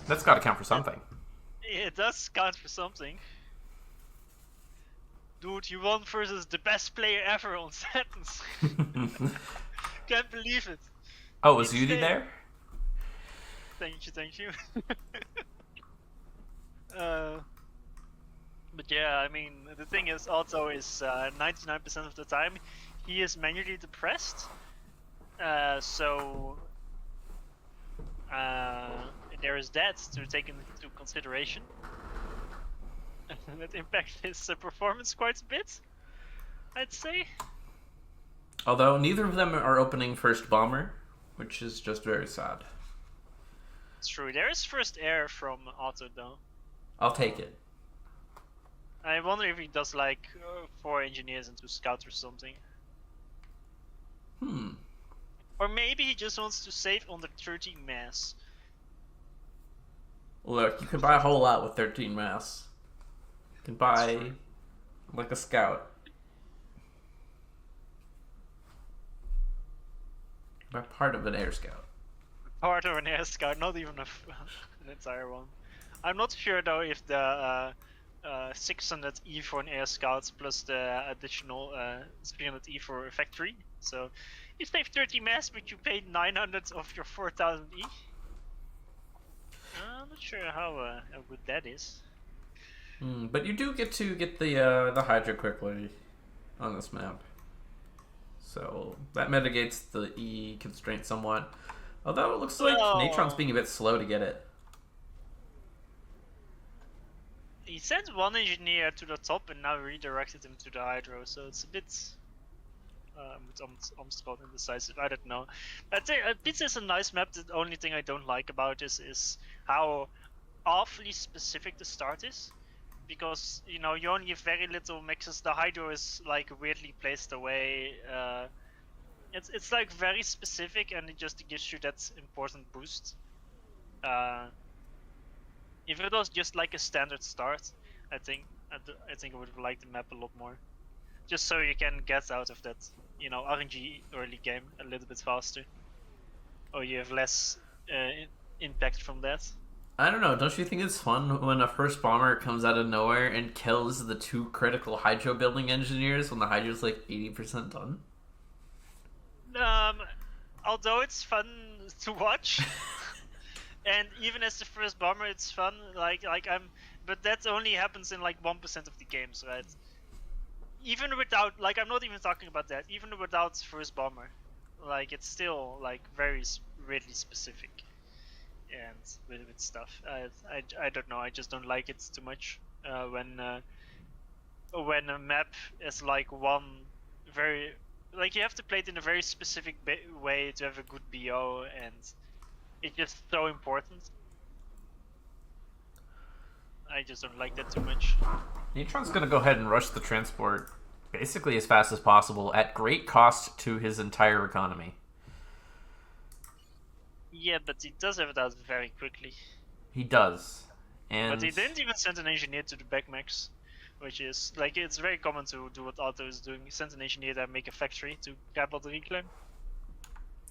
That's got to count for something. It does count for something. Dude, you won versus the best player ever on Saturns. Can't believe it. Oh, was Yudi there? Thank you. But yeah, I mean, the thing is also is 99% of the time he is manually depressed. So there is that to take into consideration. That impacts his performance quite a bit, I'd say. Although neither of them are opening first bomber, which is just very sad. It's true. There is first air from Otto though. I'll take it. I wonder if he does like 4 engineers into scout or something. Or maybe he just wants to save on the 13 mass. Look, you can buy a whole lot with 13 mass. You can buy like a scout. Buy part of an air scout. Part of an air scout, not even an entire one. I'm not sure though if the 600 E for an air scout plus the additional 300 E for a factory. So you save 30 mass, but you pay 900 of your 4000 E. I'm not sure how good that is. But you do get to get the Hydra quickly on this map. So that mitigates the E constraint somewhat. Although it looks like Natron's being a bit slow to get it. He sent one engineer to the top and now redirected him to the Hydro, so it's a bit Amstrad indecisive, I don't know. I'd say Pizza is a nice map. The only thing I don't like about this is how awfully specific the start is. Because, you know, you only have very little mixes. The Hydro is like weirdly placed away. It's like very specific and it just gives you that important boost. If it was just like a standard start, I think I would have liked the map a lot more. Just so you can get out of that, you know, RNG early game a little bit faster. Or you have less impact from that. I don't know, don't you think it's fun when a first bomber comes out of nowhere and kills the 2 critical Hydro building engineers when the Hydro's like 80% done? Although it's fun to watch, and even as the first bomber, it's fun. But that only happens in like 1% of the games, right? Even without, like, I'm not even talking about that. Even without first bomber, like, it's still like very really specific, and with stuff. I don't know. I just don't like it too much when a map is like one very. Like, you have to play it in a very specific way to have a good BO, and it's just so important. I just don't like that too much. Neutron's gonna go ahead and rush the transport basically as fast as possible at great cost to his entire economy. Yeah, but he does have it out very quickly. He does. But he didn't even send an engineer to the backmax. Which is, like, it's very common to do what Otto is doing. He sends an engineer to make a factory to grab all the reclaim.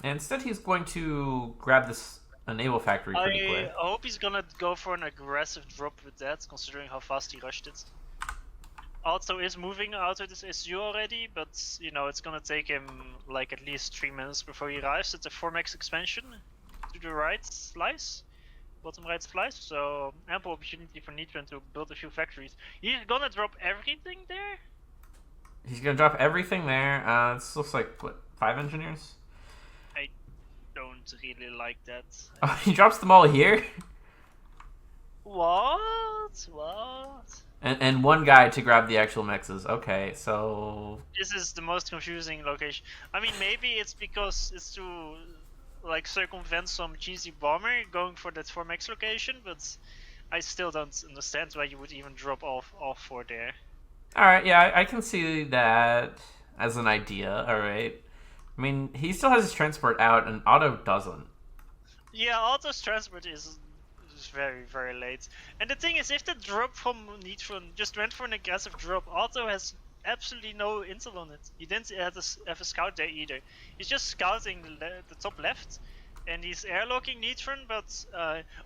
And instead he's going to grab this enable factory pretty quick. I hope he's gonna go for an aggressive drop with that, considering how fast he rushed it. Otto is moving out of this SU already, but, you know, it's gonna take him, like, at least 3 minutes before he arrives at the 4max expansion to the right slice. Bottom right slice, so ample opportunity for Nitron to build a few factories. He's gonna drop everything there? He's gonna drop everything there. This looks like, what, 5 engineers? I don't really like that. Oh, he drops them all here? What? And 1 guy to grab the actual mixes. Okay, so... This is the most confusing location. I mean, maybe it's because it's too... like, circumvent some cheesy bomber going for that 4max location, but I still don't understand why you would even drop all 4 there. Alright, yeah, I can see that as an idea, alright. I mean, he still has his transport out, and Otto doesn't. Yeah, Otto's transport is very, very late. And the thing is, if the drop from Neutron just went for an aggressive drop, Otto has absolutely no intel on it. He didn't have a scout there either. He's just scouting the top left, and he's airlocking Neutron, but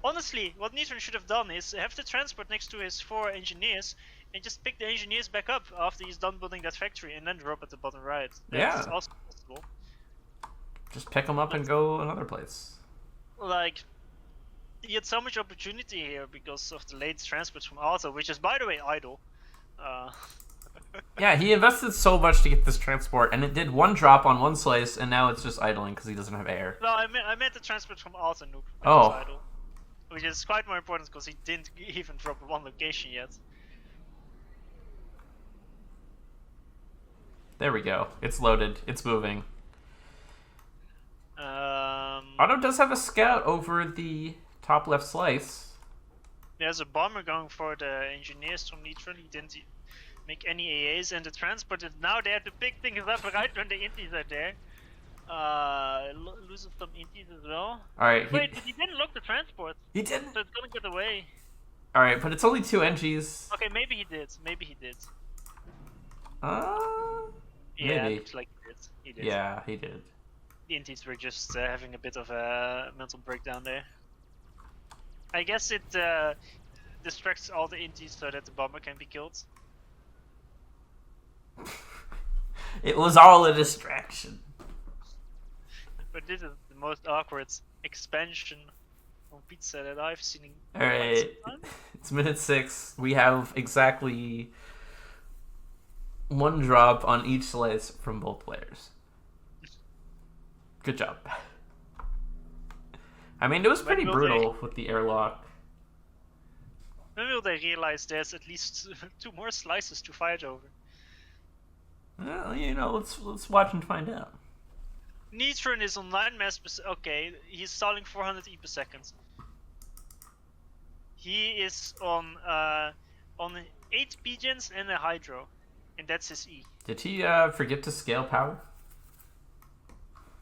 honestly, what Neutron should have done is have the transport next to his 4 engineers and just pick the engineers back up after he's done building that factory and then drop at the bottom right. That's Yeah. also possible. Just pick them up and go another place. Like, he had so much opportunity here because of the late transports from Alta, which is, by the way, idle. Yeah, he invested so much to get this transport, and it did 1 drop on 1 slice, and now it's just idling because he doesn't have air. No, I meant the transport from Alta Noob, which Oh. is idle. Which is quite more important because he didn't even drop 1 location yet. There we go. It's loaded. It's moving. Otto does have a scout over the top left slice. There's a bomber going for the engineers from Neutron. He didn't make any AAs, and the transport is now there to pick things up right when the inties are there. Losing some inties as well. Alright. Wait, but he didn't lock the transport. He didn't? So it's gonna get away. Alright, but it's only 2 NGs. Okay, maybe he did. Maybe he did. Maybe. Yeah, looks like he did. He did. Yeah, he did. The inties were just having a bit of a mental breakdown there. I guess it distracts all the inties so that the bomber can be killed. It was all a distraction. But this is the most awkward expansion on pizza that I've seen in Alright, quite some time. it's minute 6. We have exactly 1 drop on each slice from both players. Good job. I mean, it was pretty brutal with the airlock. When will they realize there's at least 2 more slices to fight over? Well, you know, let's watch and find out. Neutron is on 9 mass per second. Okay, he's stalling 400 E per second. He is on 8 pigeons and a hydro, and that's his E. Did he forget to scale power?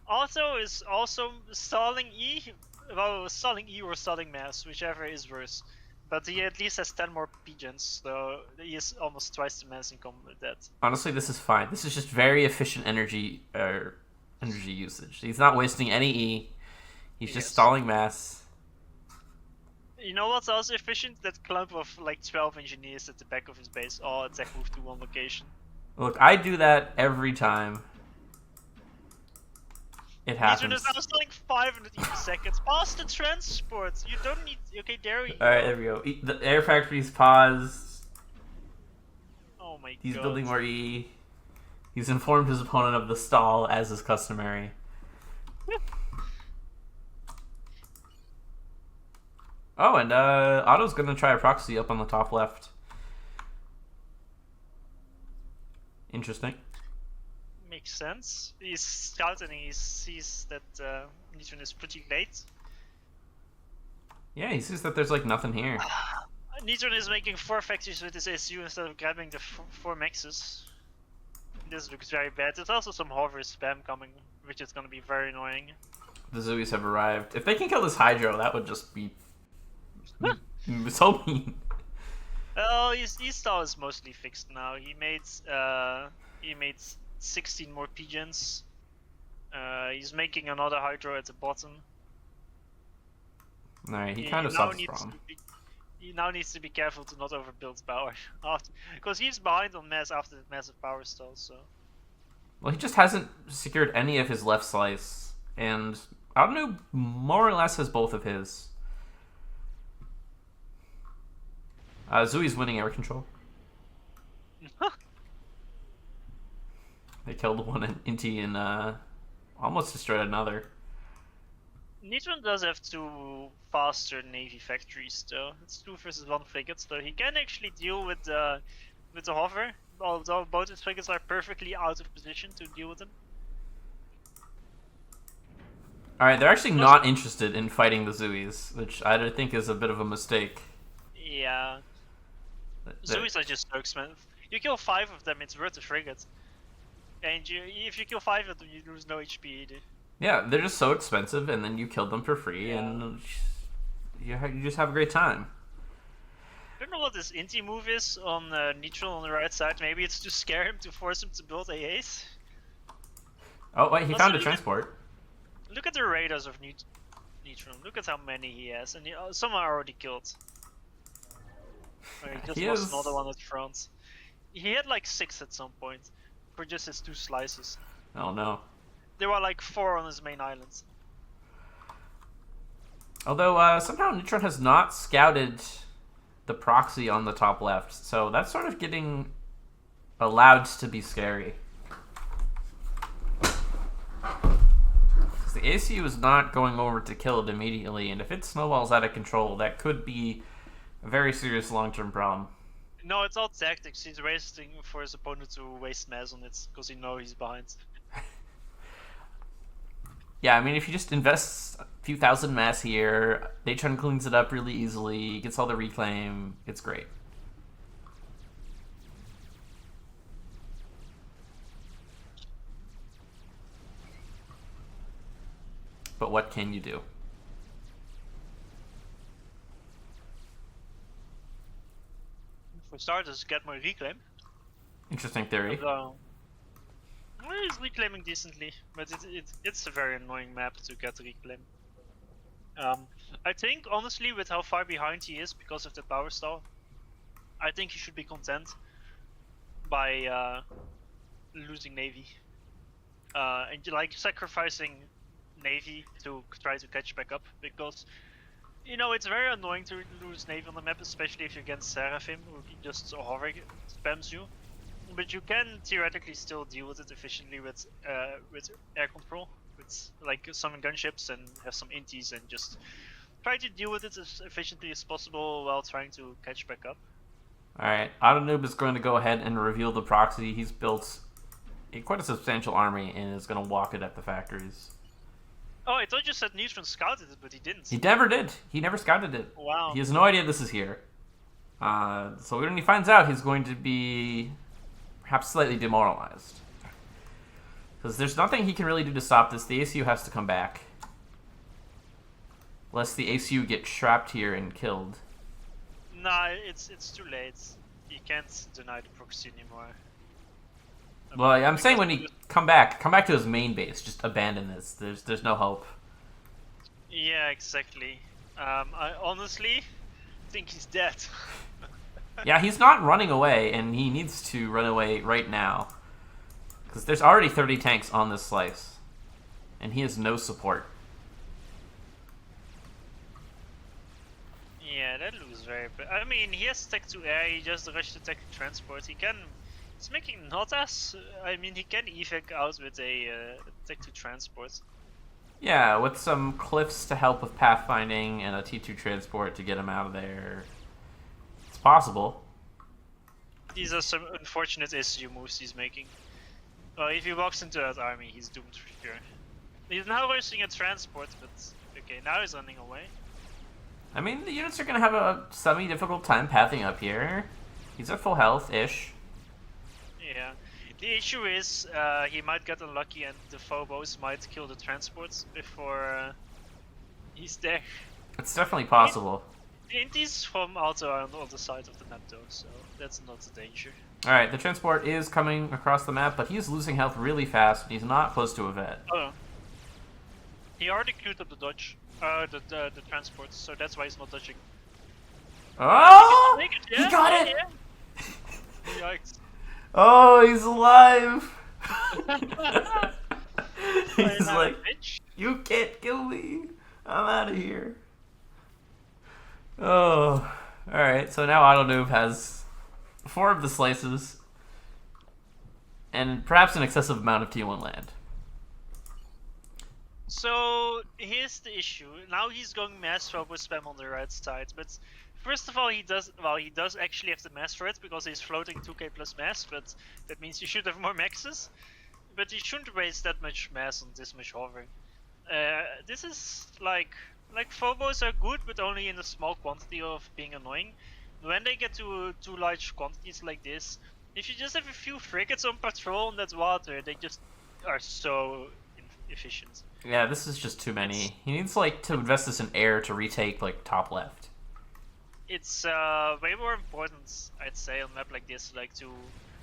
Otto is also stalling E. Well, stalling E or stalling mass, whichever is worse. But he at least has 10 more pigeons, so he is almost twice the mass in common with that. Honestly, this is fine. This is just very efficient energy usage. He's not wasting any E. He's just stalling mass. You know what's also efficient? That clump of like 12 engineers at the back of his base all attack move to 1 location. Look, I do that every time. It happens. Neutron is now stalling 500 E per second. Pass the transport! You don't need... Okay, there we go. Alright, there we go. The air factory's paused. Oh my god. He's building more E. He's informed his opponent of the stall, as is customary. Oh, and Otto's gonna try a proxy up on the top left. Interesting. Makes sense. He's scouting and he sees that Neutron is pretty late. Yeah, he sees that there's like nothing here. Neutron is making 4 factories with his SU instead of grabbing the 4 maxes. This looks very bad. There's also some hover spam coming, which is gonna be very annoying. The Zooies have arrived. If they can kill this Hydro, that would just be so mean. Oh, his stall is mostly fixed now. He made 16 more pigeons. He's making another Hydro at the bottom. Alright, he kind of suffers from. He now needs to be careful to not overbuild power, because he's behind on mass after the massive power stall. So. Well, he just hasn't secured any of his left slice, and Outnu more or less has both of his. Zooey's winning air control. They killed one Inti and almost destroyed another. Neutron does have 2 faster navy factories though. It's 2 versus 1 frigate, so he can actually deal with the hover. Although both his frigates are perfectly out of position to deal with them. Alright, they're actually not interested in fighting the Zooies, which I think is a bit of a mistake. Yeah. Zooies are just so expensive. You kill 5 of them, it's worth a frigate. And if you kill 5 of them, you lose no HP either. Yeah, they're just so expensive, and then you kill them for free, and you just have a great time. I don't know what this Inti move is on Neutral on the right side. Maybe it's to scare him, to force him to build AAs. Oh, wait, he found a transport. Look at the radars of Neutral. Neutron. Look at how many he has, and some are already killed. Or he just He lost is- another one at front. He had like 6 at some point for just his 2 slices. Oh no. There were like 4 on his main island. Although somehow Neutron has not scouted the proxy on the top left, so that's sort of getting allowed to be scary. Because the ACU is not going over to kill it immediately, and if it snowballs out of control, that could be a very serious long-term problem. No, it's all tactics. He's wasting for his opponent to waste mass on it because he knows he's behind. Yeah, I mean, if you just invest a few thousand mass here, Neutron cleans it up really easily, gets all the reclaim, it's great. But what can you do? For starters, get more reclaim. Interesting theory. Well, he's reclaiming decently, but it's a very annoying map to get reclaim. I think, honestly, with how far behind he is because of the power stall, I think he should be content by losing Navy. And like sacrificing Navy to try to catch back up, because you know it's very annoying to lose Navy on the map, especially if you're against Seraphim, who just hover spams you. But you can theoretically still deal with it efficiently with air control, with like summon gunships and have some inties and just try to deal with it as efficiently as possible while trying to catch back up. Alright, Autonoob is going to go ahead and reveal the proxy. He's built quite a substantial army and is going to walk it at the factories. Oh, I thought you said Neutron scouted it, but he didn't. He never did. He never scouted it. Wow. He has no idea this is here. So when he finds out, he's going to be perhaps slightly demoralized. Because there's nothing he can really do to stop this. The ACU has to come back. Lest the ACU get trapped here and killed. Nah, it's too late. You can't deny the proxy anymore. Well, I'm saying when he come back to his main base. Just abandon this. There's no hope. Yeah, exactly. I honestly think he's dead. Yeah, he's not running away, and he needs to run away right now. Because there's already 30 tanks on this slice. And he has no support. Yeah, that looks very bad. I mean, he has tech to air, he just rushed to tech to transport. He's making not as... I mean, he can evac out with a tech to transport. Yeah, with some cliffs to help with pathfinding and a T2 transport to get him out of there. It's possible. These are some unfortunate SU moves he's making. If he walks into that army, he's doomed for sure. He's now rushing a transport, but okay, now he's running away. I mean, the units are going to have a semi-difficult time pathing up here. He's at full health-ish. Yeah. The issue is, he might get unlucky and the phobos might kill the transports before he's there. It's definitely possible. The inties from Alto are on the other side of the map though, so that's not a danger. Alright, the transport is coming across the map, but he's losing health really fast. He's not close to a vet. Oh. He already queued up the dodge. The transports, so that's why he's not dodging. Oh! Yeah, He got it! Yeah. Yikes. Oh, he's alive! He's like, you can't kill me. I'm out of here. Oh, alright, so now Autonoob has 4 of the slices and perhaps an excessive amount of T1 land. So here's the issue. Now he's going mass phobo spam on the right side, but first of all he does actually have the mass for it because he's floating 2k plus mass, but that means you should have more maxes. But you shouldn't waste that much mass on this much hovering. This is like phobos are good, but only in a small quantity of being annoying. When they get to too large quantities like this, if you just have a few frigates on patrol on that water, they just are so efficient. Yeah, this is just too many. He needs like to invest this in air to retake like top left. It's way more important, I'd say, on a map like this, like to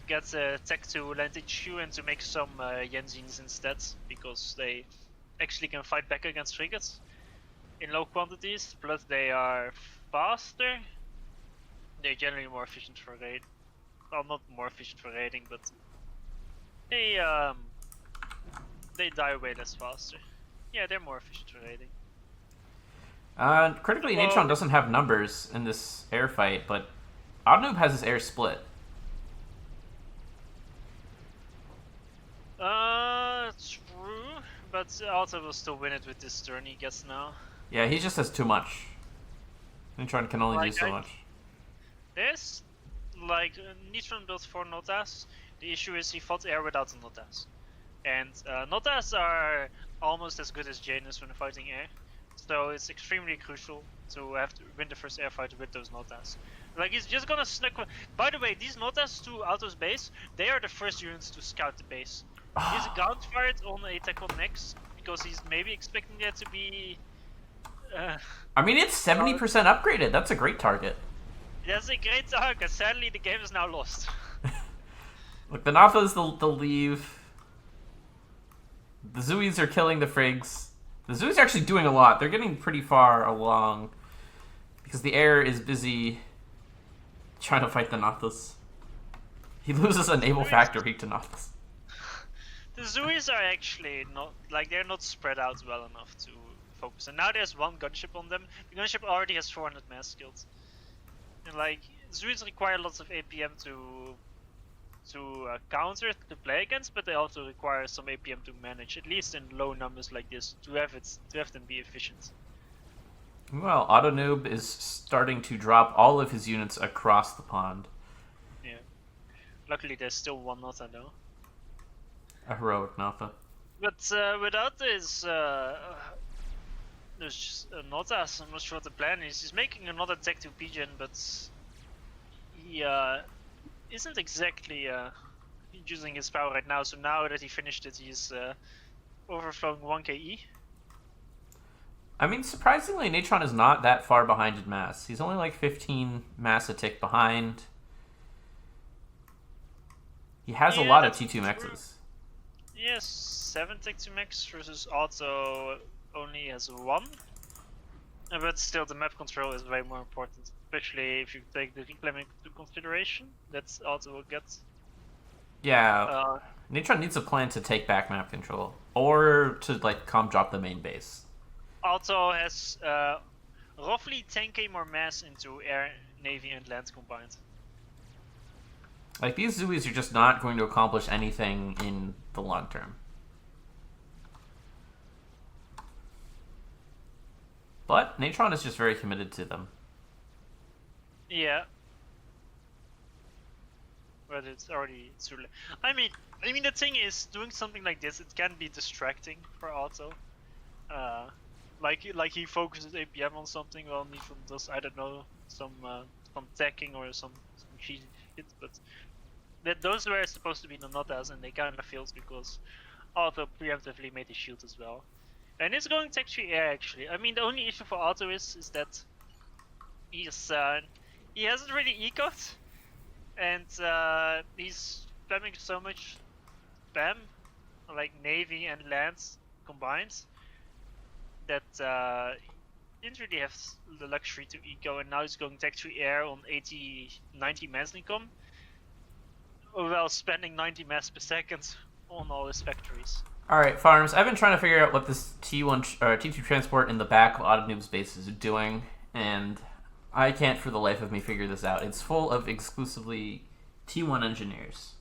get tech to land HQ and to make some Yenzins instead, because they actually can fight back against frigates. in low quantities, plus they are faster. They're generally more efficient for raid. Well, not more efficient for raiding, but they die way less faster. Yeah, they're more efficient for raiding. Critically, Natron doesn't have numbers in this air fight, but Oddnoob has his air split. True, but Alta will still win it with this turn he gets now. Yeah, he just has too much. Natron can only do so much. There's, like, Neutron built 4 Notas. The issue is he fought air without the Notas. And Notas are almost as good as Janus when fighting air. So it's extremely crucial to have to win the first air fight with those Notas. Like, he's just gonna snuck. By the way, these Notas to Auto's base, they are the first units to scout the base. He's counterfired on a attack on next because he's maybe expecting that to be. I mean, it's 70% upgraded. That's a great target. That's a great target. Sadly, the game is now lost. Look, the Nathas, they'll leave. The Zuis are killing the Frigs. The Zuis are actually doing a lot. They're getting pretty far along because the air is busy trying to fight the Nathas. He loses a naval factory to Nathas. The Zuis are actually not, like, they're not spread out well enough to focus. And now there's one gunship on them. The gunship already has 400 mass skills. And, like, Zuis require lots of APM to counter, to play against, but they also require some APM to manage, at least in low numbers like this, to have them be efficient. Well, Autonoob is starting to drop all of his units across the pond. Yeah. Luckily, there's still one Nota though. A heroic Notha. But without this, there's just Notas. I'm not sure what the plan is. He's making another Tech 2 Pigeon, but he isn't exactly using his power right now. So now that he finished it, he's overflowing 1k E. I mean, surprisingly, Natron is not that far behind in mass. He's only like 15 mass a tick behind. He has a lot of T2 maxes. Yes, 7 Tech 2 max versus Auto only has 1. But still, the map control is way more important. Especially if you take the reclaiming into consideration, that's Auto will get. Yeah, Natron needs a plan to take back map control. Or to, like, come drop the main base. Auto has roughly 10k more mass into air, navy, and land combined. Like, these Zuis are just not going to accomplish anything in the long term. But Natron is just very committed to them. Yeah. But it's already too late. I mean, the thing is, doing something like this, it can be distracting for Auto. Like he focuses APM on something, while Natron does, I don't know, some teching or some cheesy shit, but those were supposed to be the Notas, and they kind of failed because Auto preemptively made his shield as well. And it's going Tech 3 air actually. I mean, the only issue for Auto is that he hasn't really ecoed, and he's spamming so much spam, like navy and lands combined, that he didn't really have the luxury to eco, and now he's going Tech 3 air on 90 mass income, while spending 90 mass per second on all his factories. Alright, Farms, I've been trying to figure out what this T2 transport in the back of Autonoob's base is doing, and I can't for the life of me figure this out. It's full of exclusively T1 engineers.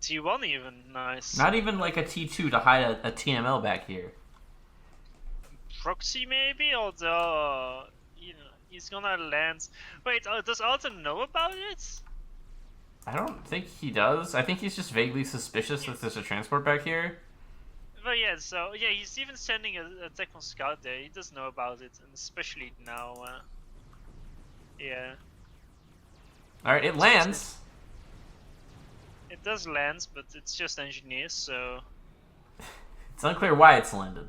T1 even, nice. Not even like a T2 to hide a TML back here. Proxy maybe, although he's gonna land. Wait, does Alton know about it? I don't think he does. I think he's just vaguely suspicious that there's a transport back here. But yeah, so yeah, he's even sending a tech on scout there. He does know about it, and especially now. Yeah. All right, it lands. It does land, but it's just engineers, so. It's unclear why it's landed.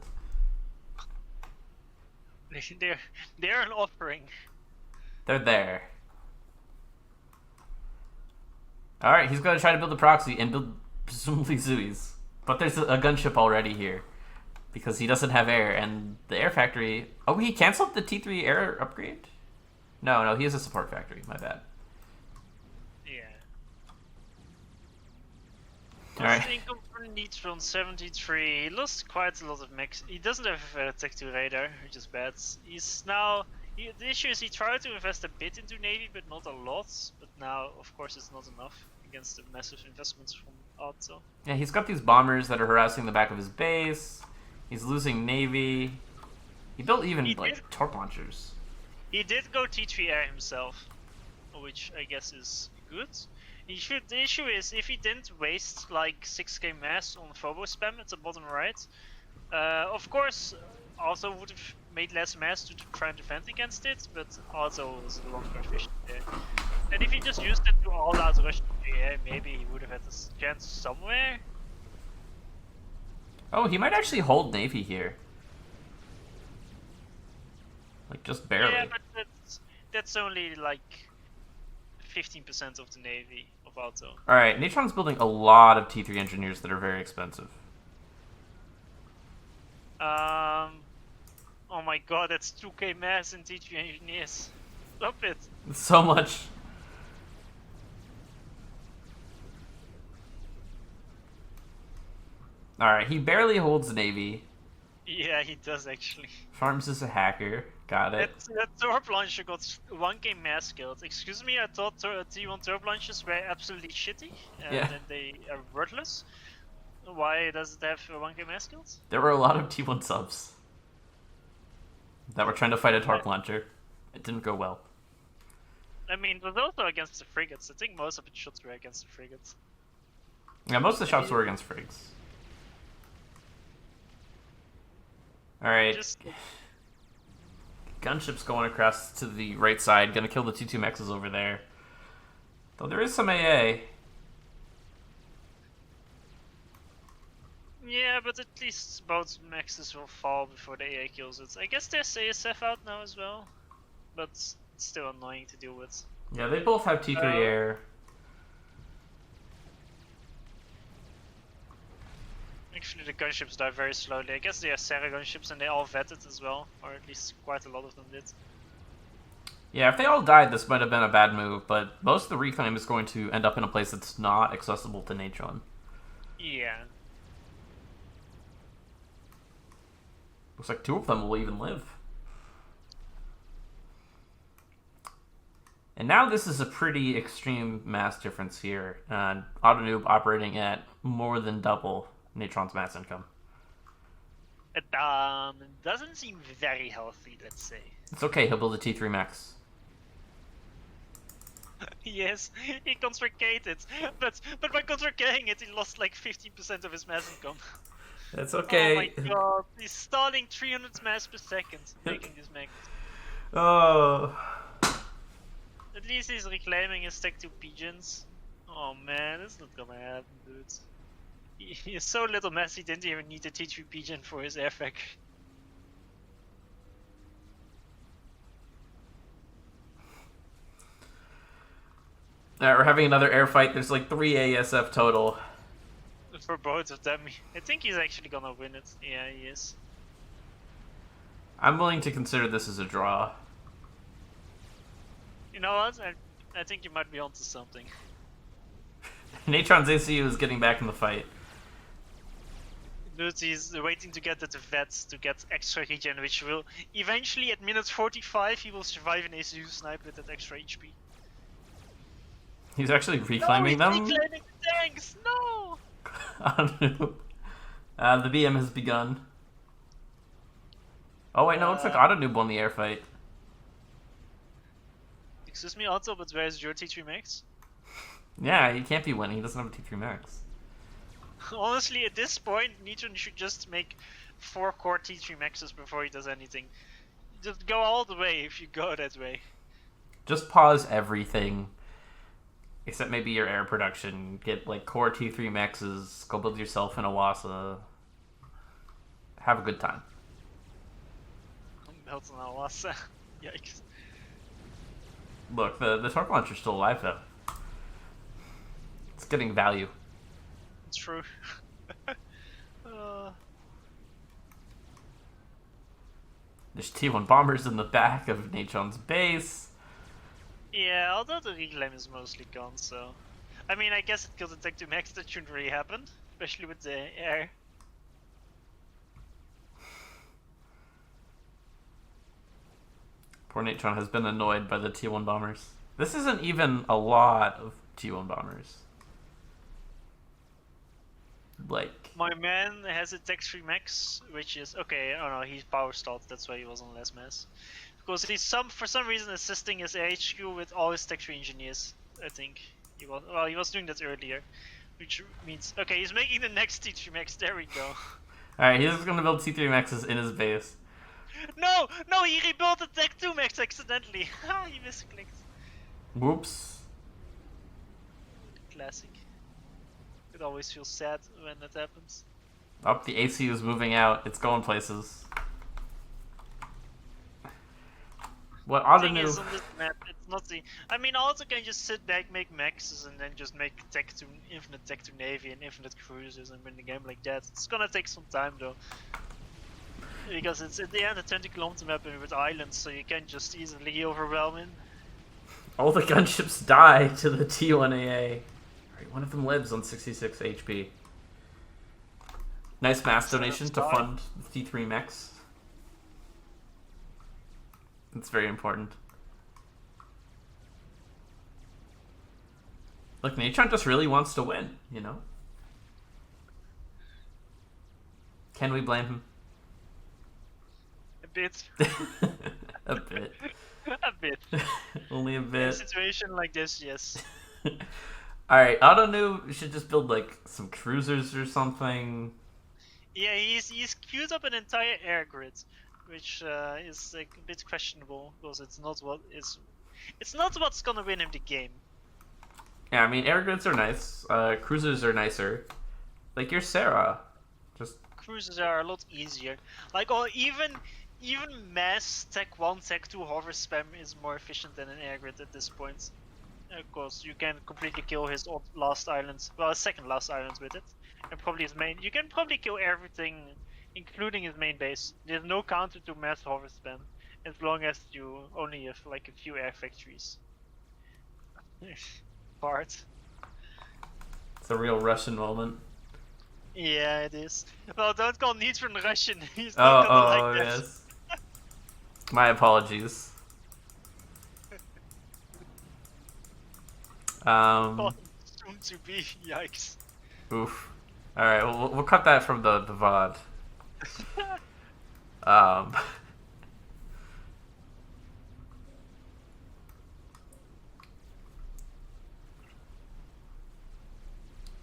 They're an offering. They're there. Alright, he's going to try to build a proxy and build presumably Zuis. But there's a gunship already here. because he doesn't have air, and the air factory... Oh, he canceled the T3 air upgrade? No, he has a support factory. My bad. Yeah. Alright. Income for Neutron 73. He lost quite a lot of mechs. He doesn't have Tech 2 radar, which is bad. He's now... the issue is he tried to invest a bit into Navy, but not a lot. But now, of course, it's not enough against the massive investments from Otto. Yeah, he's got these bombers that are harassing the back of his base. He's losing Navy. He built even, torp launchers. He did go T3 air himself, which I guess is good. The issue is, if he didn't waste like 6k mass on Phobo spam at the bottom right, of course, Otto would have made less mass to try and defend against it, but Otto was a lot more efficient there. And if he just used it to all out rush to air, maybe he would have had a chance somewhere. Oh, he might actually hold Navy here. Like, just barely. Yeah, but that's only like 15% of the Navy of Otto. Alright, Neutron's building a lot of T3 engineers that are very expensive. Oh my god, that's 2k mass in T3 engineers. Stop it. It's so much. Alright, he barely holds Navy. Yeah, he does actually. Farms is a hacker. Got it. That torp launcher got 1k mass killed. Excuse me, I thought T1 torp launchers were absolutely shitty and then they are worthless. Why does it have 1k mass kills? There were a lot of T1 subs that were trying to fight a torp launcher. It didn't go well. I mean, it was also against the frigates. I think most of its shots were against the frigates. Yeah, most of the shots were against frigs. Alright. Gunship's going across to the right side, gonna kill the T2 mexes over there. Though there is some AA. Yeah, but at least both mexes will fall before the AA kills it. I guess there's ASF out now as well, but it's still annoying to deal with. Yeah, they both have T3 air. Actually, the gunships die very slowly. I guess they are Sarah gunships and they all vetted as well, or at least quite a lot of them did. Yeah, if they all died, this might have been a bad move, but most of the reclaim is going to end up in a place that's not accessible to Natron. Yeah. Looks like 2 of them will even live. And now this is a pretty extreme mass difference here. Autonoob operating at more than double Natron's mass income. It doesn't seem very healthy, let's say. It's okay, he'll build a T3 max. Yes, he constructed, but by constructing it, he lost like 15% of his mass income. That's okay. Oh my god, he's stalling 300 mass per second making this max. Oh. At least he's reclaiming his tech 2 pigeons. Oh man, that's not gonna happen, dude. He has so little mass, he didn't even need a T3 pigeon for his air factory. Alright, we're having another air fight. There's like 3 ASF total. For both of them, I think he's actually gonna win it. Yeah, he is. I'm willing to consider this as a draw. You know what? I think you might be onto something. Natron's ACU is getting back in the fight. Dude, he's waiting to get the vets to get extra regen, which will eventually at minute 45 he will survive an ACU snipe with that extra HP. He's actually reclaiming them? Reclaiming the tanks! No! The BM has begun. Oh wait, no, it looks like Autonoob won the air fight. Excuse me, Otto, but where's your T3 max? Yeah, he can't be winning, he doesn't have a T3 max. Honestly, at this point, Nitron should just make 4 core T3 maxes before he does anything. Just go all the way if you go that way. Just pause everything. Except maybe your air production. Get like core T3 maxes, go build yourself an Awasa. Have a good time. Built an Awasa. Yikes. Look, the torque launcher's still alive though. It's getting value. It's true. There's T1 bombers in the back of Natron's base. Yeah, although the reclaim is mostly gone, so... I mean, I guess it killed the Tech 2 Max, that shouldn't really happen. Especially with the air. Poor Natron has been annoyed by the T1 bombers. This isn't even a lot of T1 bombers. Like... My man has a Tech 3 Max, which is... Okay, oh no, he's power stalled, that's why he was on less mass. Because he's for some reason assisting his HQ with all his Tech 3 engineers, I think. He was doing that earlier. Which means... Okay, he's making the next T3 Max, there we go. Alright, he's just gonna build T3 Maxes in his base. No! No, he rebuilt the Tech 2 Max accidentally! He misclicked. Whoops. Classic. It always feels sad when that happens. Oh, the AC is moving out. It's going places. What The other thing new... is, on this map, it's not the... I mean, also can just sit back, make maxes, and then just make Tech 2, infinite Tech 2 Navy and infinite cruisers and win the game like that. It's gonna take some time though. Because it's at the end a 20-kilometer map with islands, so you can't just easily overwhelm him. All the gunships die to the T1AA. Alright, one of them lives on 66 HP. Nice mass donation to fund T3 mechs. It's very important. Look, Natron just really wants to win, you know? Can we blame him? A bit. A bit. A bit. Only a In a bit. situation like this, yes. Alright, Auto Noob should just build like some cruisers or something. Yeah, he's queued up an entire air grid, which is like, a bit questionable because it's not what's gonna win him the game. Yeah, I mean, air grids are nice. Cruisers are nicer. Like your Sarah. Just Cruises are a lot easier. Like, or even mass Tech 1, Tech 2 hover spam is more efficient than an air grid at this point. Of course, you can completely kill his last islands, well, his second last islands with it, and probably his main. You can probably kill everything, including his main base. There's no counter to mass hover spam, as long as you only have like a few air factories. Part. it's a real Russian moment. Yeah, it is. Well, don't call Neutron Russian. He's not gonna like that. Yes. My apologies. Oh, soon to be. Yikes. Oof. Alright, we'll cut that from the VOD.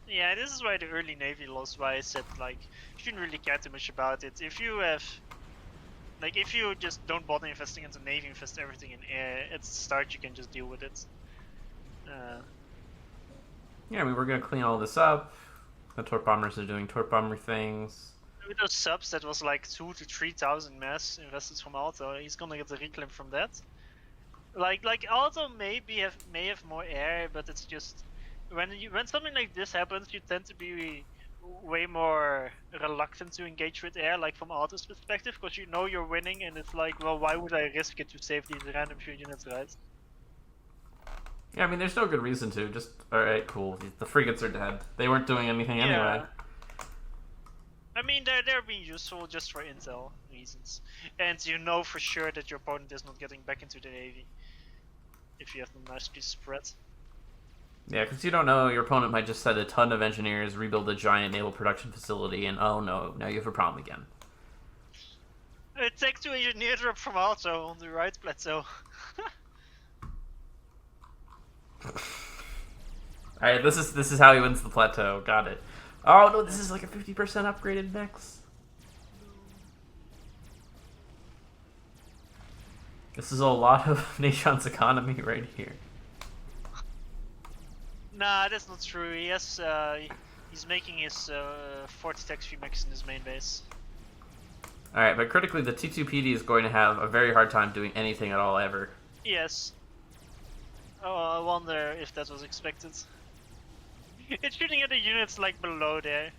Yeah, this is why the early Navy lost, why I said, like, you shouldn't really care too much about it. If you have... Like, if you just don't bother investing into Navy, invest everything in air, at the start you can just deal with it. Yeah, I mean, we're gonna clean all this up. The torp bombers are doing torp bomber things. With those subs, that was like 2,000 to 3,000 mass invested from Alto. He's gonna get the reclaim from that. Like Alto may have more air, but it's just when something like this happens, you tend to be way more reluctant to engage with air, like from Alto's perspective, because you know you're winning, and it's like, well, why would I risk it to save these random few units, right? Yeah, I mean, there's no good reason to. Just, alright, cool. The frigates are dead. They weren't doing anything anyway. I mean, they're being useful just for intel reasons. And you know for sure that your opponent is not getting back into the Navy if you have them nicely spread. Yeah, because you don't know, your opponent might just send a ton of engineers, rebuild a giant naval production facility, and oh no, now you have a problem again. Tech 2 engineer drop from Alto on the right plateau. Alright, this is how he wins the plateau. Got it. Oh no, this is like a 50% upgraded mix. This is a lot of Natron's economy right here. Nah, that's not true. He has, he's making his 40 Tech 3 mix in his main base. Alright, but critically, the T2PD is going to have a very hard time doing anything at all ever. Yes. Oh, I wonder if that was expected. It's shooting at the units like below there.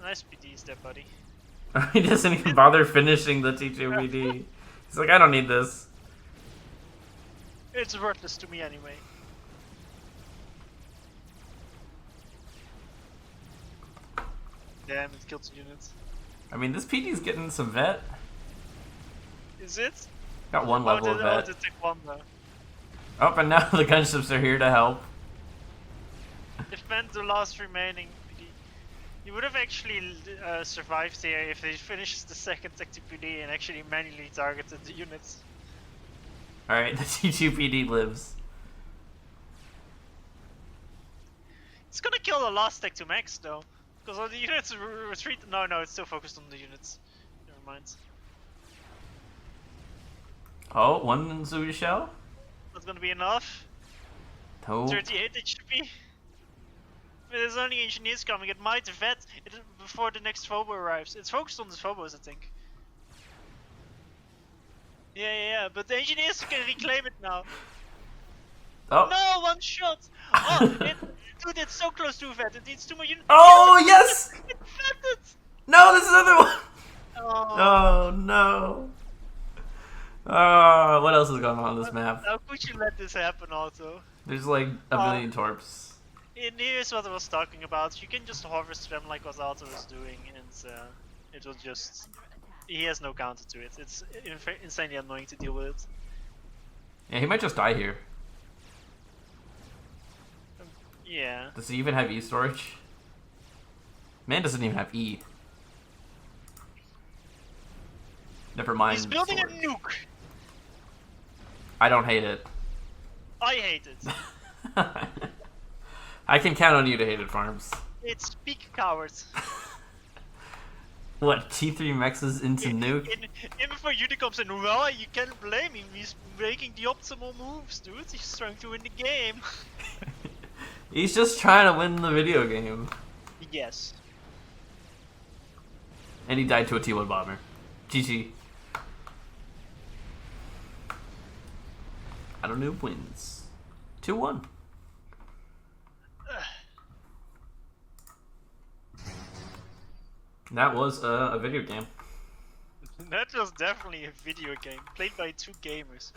Nice PDs there, buddy. He doesn't even bother finishing the T2PD. He's like, I don't need this. It's worthless to me anyway. Damn, it killed 2 units. I mean, this PD's getting some vet. Is it? Got 1 level of vet. Oh, took 1 though. Oh, and now the gunships are here to help. Defend the last remaining PD. You would have actually survived here if they finished the second active PD and actually manually targeted the units. Alright, the T2PD lives. It's gonna kill the last tech to max though. Because all the units retreat. No, it's still focused on the units. Never mind. Oh, 1 Zui shell? That's gonna be enough. No. 38 HP. But there's only engineers coming. It might vet it before the next Phobo arrives. It's focused on the Phobos, I think. Yeah, but the engineers can reclaim it now. Oh. No, 1 shot! Oh, dude, it's so close to a vet. It needs 2 more units. Oh, yes! It vetted! No, there's another one! Oh. Oh, no. Oh, what else is going on this map? How could you let this happen also? There's like a million torps. And here's what I was talking about. You can just harvest them like what Alto is doing, and it will just... He has no counter to it. It's insanely annoying to deal with. Yeah, he might just die here. Yeah. Does he even have E storage? Man doesn't even have E. Never mind. He's building storage. a nuke! I don't hate it. I hate it. I can count on you to hate it, Farms. It's peak cowards. What, T3 mexes into nuke? In before Yudi comes in, well, you can't blame him. He's making the optimal moves, dude. He's trying to win the game. He's just trying to win the video game. Yes. And he died to a T1 bomber. GG. I don't know who wins. 2-1. That was a video game. That was definitely a video game played by 2 gamers.